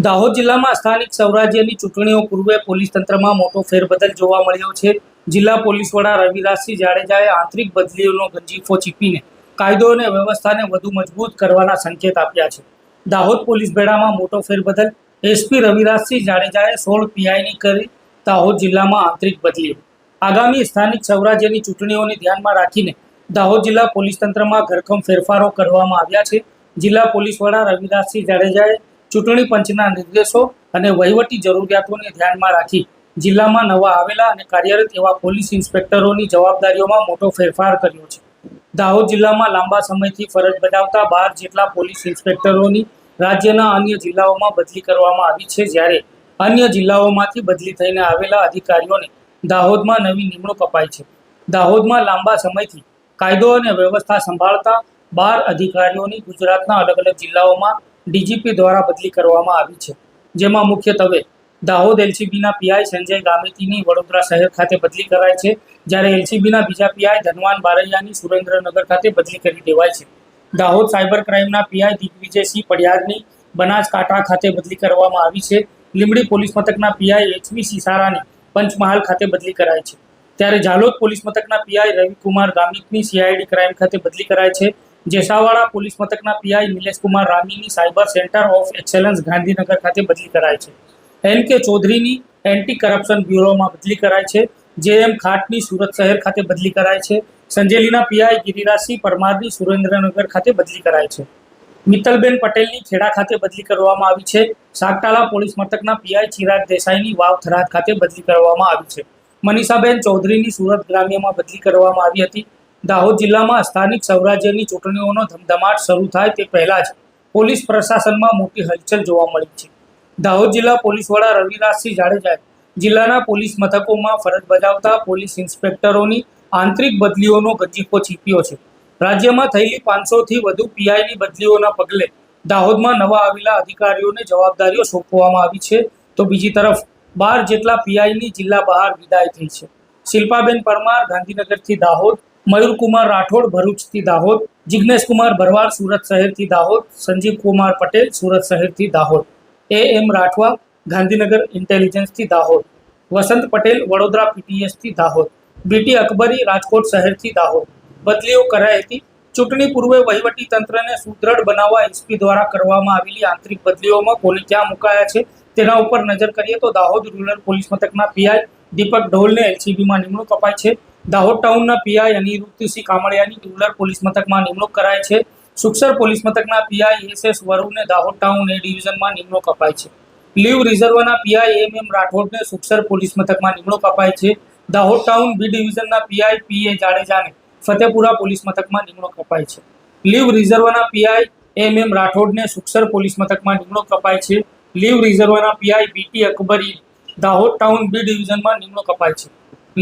દાહોદ જિલ્લામાં સ્થાનિક સ્વરાજ્યની ચૂંટણીઓ પૂર્વે પોલીસ તંત્રમાં મોટો ફેરબદલ જોવા મળ્યો છે। જિલ્લા પોલીસ વડા રવિરાજસિંહ જાડેજાએ આંતરિક બદલીઓનો ગંજીફો ચીપીને કાયદો અને વ્યવસ્થાને વધુ મજબૂત કરવાના સંકેત આપ્યા છે। દાહોદ પોલીસ બેડામાં મોટો ફેરબદલ। એસપી રવિરાજસિંહ જાડેજાએ 16 પીઆઈની કરી દાહોદ જિલ્લામાં આંતરિક બદલીઓ। આગામી સ્થાનિક સ્વરાજ્યની ચૂંટણીઓને ધ્યાનમાં રાખીને દાહોદ જિલ્લા પોલીસ તંત્રમાં ધરખમ ફેરફારો કરવામાં આવ્યા છે। જિલ્લા પોલીસ વડા રવિરાજસિંહ જાડેજાએ ચૂંટણી પંચના નિર્દેશો અને વહીવટી જરૂરિયાતોને ધ્યાનમાં રાખી જિલ્લામાં નવા આવેલા અને કાર્યરત એવા પોલીસ ઇન્સ્પેક્ટરોની જવાબદારીઓમાં મોટો ફેરફાર કર્યો છે। દાહોદ જિલ્લામાં લાંબા સમયથી ફરજ બજાવતા 12 જેટલા પોલીસ ઇન્સ્પેક્ટરોની રાજ્યના અન્ય જિલ્લાઓમાં બદલી કરવામાં આવી છે, જ્યારે અન્ય જિલ્લાઓમાંથી બદલી થઈને આવેલા અધિકારીઓને દાહોદમાં નવી નિમણૂક અપાઈ છે। દાહોદમાં લાંબા સમયથી કાયદો અને વ્યવસ્થા સંભાળતા 12 અધિકારીઓની ગુજરાતના અલગ અલગ જિલ્લાઓમાં ડીજીપી દ્વારા બદલી કરવામાં આવી છે, જેમાં મુખ્યત્વે દાહોદ એલસીબીના પીઆઈ સંજય ગામેતીની વડોદરા શહેર ખાતે બદલી કરાઈ છે, જ્યારે એલસીબીના બીજા પીઆઈ ધનવાન બારૈયાની સુરેન્દ્રનગર ખાતે બદલી કરી દેવાઈ છે। દાહોદ સાયબર ક્રાઇમના પીઆઈ દિગ્વિજયસિંહ પડિયારની બનાસકાંઠા ખાતે બદલી કરવામાં આવી છે। લીંબડી પોલીસ મથકના પીઆઈ એચવી સિસારાની પંચમહાલ ખાતે બદલી કરાઈ છે, ત્યારે ઝાલોદ પોલીસ મથકના પીઆઈ રવિકુમાર ગામિતની સીઆઈડી ક્રાઇમ ખાતે બદલી કરાઈ છે। જેસાવાડા પોલીસ મથકના પીઆઈ નિલેશકુમાર રામીની cyber centre of excellence Gandhinagar ખાતે બદલી કરાઈ છે। એનકે ચૌધરીની એન્ટી કરપ્શન બ્યુરોમાં બદલી કરાઈ છે। જેએમ ખાટની સુરત શહેર ખાતે બદલી કરાઈ છે। સંજેલીના પીઆઈ ગિરિરાજસિંહ પરમારની સુરેન્દ્રનગર ખાતે બદલી કરાઈ છે। મિત્તલબેન પટેલની ખેડા ખાતે બદલી કરવામાં આવી છે। સાગટાલા પોલીસ મથકના પીઆઈ ચિરાગ દેસાઈની વાવ થરાદ ખાતે બદલી કરવામાં આવી છે। મનીષાબેન ચૌધરીની સુરત ગ્રામ્યમાં બદલી કરવામાં આવી હતી। દાહોદ જિલ્લામાં સ્થાનિક સ્વરાજ્યની ચૂંટણીઓનો ધમધમાટ શરૂ થાય તે પહેલા જ પોલીસ પ્રશાસનમાં મોટી હલચલ જોવા મળી છે। દાહોદ જિલ્લા પોલીસ વડા રવિરાજસિંહ જાડેજાએ જિલ્લાના પોલીસ મથકોમાં ફરજ બજાવતા પોલીસ ઇન્સ્પેક્ટરોની આંતરિક બદલીઓનો ગંજીફો ચીપ્યો છે। રાજ્યમાં થયેલી 500થી વધુ પીઆઈની બદલીઓના પગલે દાહોદમાં નવા આવેલા અધિકારીઓને જવાબદારીઓ સોંપવામાં આવી છે, તો બીજી તરફ 12 જેટલા પીઆઈની જિલ્લા બહાર વિદાય થઈ છે। શિલ્પાબેન પરમાર ગાંધીનગરથી દાહોદ, મયુરકુમાર રાઠોડ ભરૂચથી દાહોદ, જિગ્નેશકુમાર ભરવાડ સુરત શહેરથી દાહોદ, સંજીવકુમાર પટેલ સુરત શહેરથી દાહોદ, એએમ રાઠવા ગાંધીનગર ઇન્ટેલિજન્સથી દાહોદ, વસંત પટેલ વડોદરા પીટીએસથી દાહોદ, બીટી અકબરી રાજકોટ શહેરથી દાહોદ બદલીઓ કરાઈ હતી। ચૂંટણી પૂર્વે વહીવટી તંત્રને સુદૃઢ બનાવવા એસપી દ્વારા કરવામાં આવેલી આંતરિક બદલીઓમાં કોને ક્યાં મુકાયા છે તેના ઉપર નજર કરીએ તો દાહોદ રૂરલ પોલીસ મથકના પીઆઈ દીપક ઢોલને એલસીબીમાં નિમણૂક અપાઈ છે। દાહોદ ટાઉનના પીઆઈ અનિરુદ્ધસિંહ કામળિયાની રૂરલ પોલીસ મથકમાં નિમણૂક કરાઈ છે। સુખસર પોલીસ મથકના પીઆઈ એસએસ વરુને દાહોદ ટાઉન એ ડિવિઝનમાં નિમણૂક અપાઈ છે। લીવ રિઝર્વના પીઆઈ એમએમ રાઠોડને સુખસર પોલીસ મથકમાં નિમણૂક અપાઈ છે। દાહોદ ટાઉન બી ડિવિઝનના પીઆઈ પીએ જાડેજાને ફતેપુરા પોલીસ મથકમાં નિમણૂક અપાઈ છે। લીવ રિઝર્વના પીઆઈ એમએમ રાઠોડને સુખસર પોલીસ મથકમાં નિમણૂક અપાઈ છે। લીવ રિઝર્વના PI BT Akbari Dahod town B ડિવિઝનમાં નિમણૂક અપાઈ છે।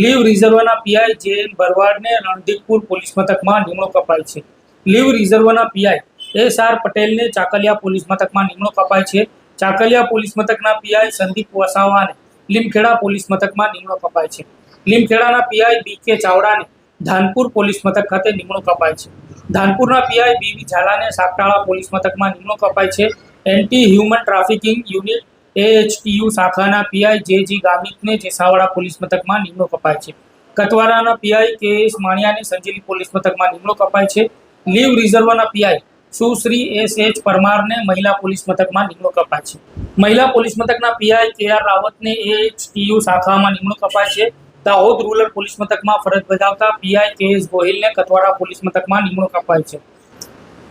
લીવ રિઝર્વના પીઆઈ જેએન ભરવાડને રણધીકપુર પોલીસ મથકમાં નિમણૂક અપાઈ છે। લીવ રિઝર્વના પીઆઈ એસઆર પટેલને ચાકલિયા પોલીસ મથકમાં નિમણૂક અપાઈ છે। ચાકલિયા પોલીસ મથકના પીઆઈ સંદીપ વસાવાને લીમખેડા પોલીસ મથકમાં નિમણૂક અપાઈ છે। લીમખેડાના પીઆઈ બીકે ચાવડાને ધાનપુર પોલીસ મથક ખાતે નિમણૂક અપાઈ છે। ધાનપુરના પીઆઈ બીવી ઝાલાને સાગટાળા પોલીસ મથકમાં નિમણૂક અપાઈ છે। Anti human trafficking unit AHTU શાખાના પીઆઈ જેજી ગામિતને જેસાવાડા પોલીસ મથકમાં નિમણૂક અપાઈ છે। કતવારાના પીઆઈ કેએસ માણિયાને સંજેલી પોલીસ મથકમાં નિમણૂક અપાઈ છે। લીવ રિઝર્વના પીઆઈ સુશ્રી એસએચ પરમારને મહિલા પોલીસ મથકમાં નિમણૂક અપાઈ છે। મહિલા પોલીસ મથકના પીઆઈ કેઆર રાવતને એએચટીયુ શાખામાં નિમણૂક અપાઈ છે। દાહોદ રૂરલ પોલીસ મથકમાં ફરજ બજાવતા પીઆઈ કેએસ ગોહિલને કતવારા પોલીસ મથકમાં નિમણૂક અપાઈ છે।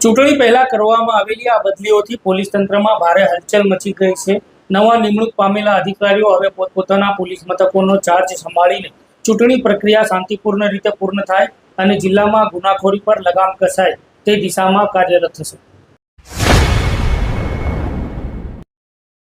ચૂંટણી પહેલા કરવામાં આવેલી આ બદલીઓથી પોલીસ તંત્રમાં ભારે હલચલ મચી ગઈ છે। નવા નિમણૂક પામેલા અધિકારીઓ હવે પોતપોતાના પોલીસ મથકોનો ચાર્જ સંભાળીને ચૂંટણી પ્રક્રિયા શાંતિપૂર્ણ રીતે પૂર્ણ થાય અને જિલ્લામાં ગુનાખોરી પર લગામ કસાય તે દિશામાં કાર્યરત થશે।